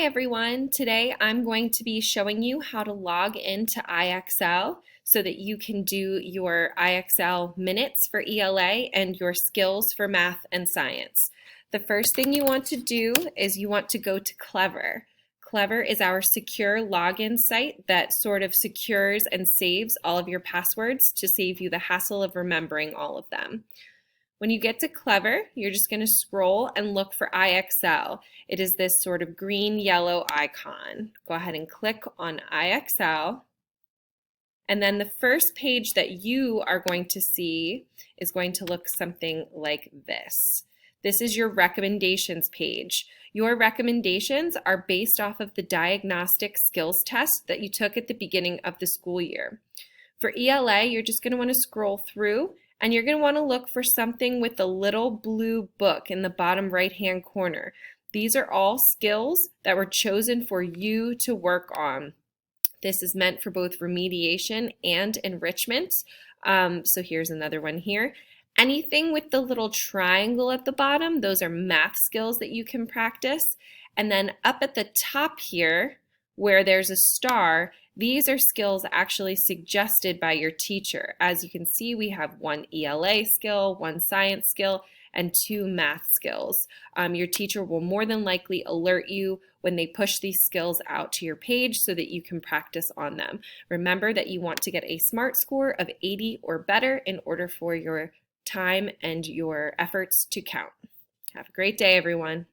Hi everyone. Today I'm going to be showing you how to log into IXL so that you can do your IXL minutes for ELA and your skills for math and science. The first thing you want to do is you want to go to Clever. Clever is our secure login site that sort of secures and saves all of your passwords to save you the hassle of remembering all of them. When you get to Clever, you're just going to scroll and look for IXL. It is this sort of green-yellow icon. Go ahead and click on IXL. And then the first page that you are going to see is going to look something like this. This is your recommendations page. Your recommendations are based off of the diagnostic skills test that you took at the beginning of the school year. For ELA, you're just going to want to scroll through and you're going to want to look for something with the little blue book in the bottom right-hand corner. These are all skills that were chosen for you to work on. This is meant for both remediation and enrichment. So here's another one here. Anything with the little triangle at the bottom, those are math skills that you can practice. And then up at the top here, where there's a star, these are skills actually suggested by your teacher. As you can see, we have one ELA skill, one science skill, and two math skills. Your teacher will more than likely alert you when they push these skills out to your page so that you can practice on them. Remember that you want to get a SMART score of 80 or better in order for your time and your efforts to count. Have a great day, everyone.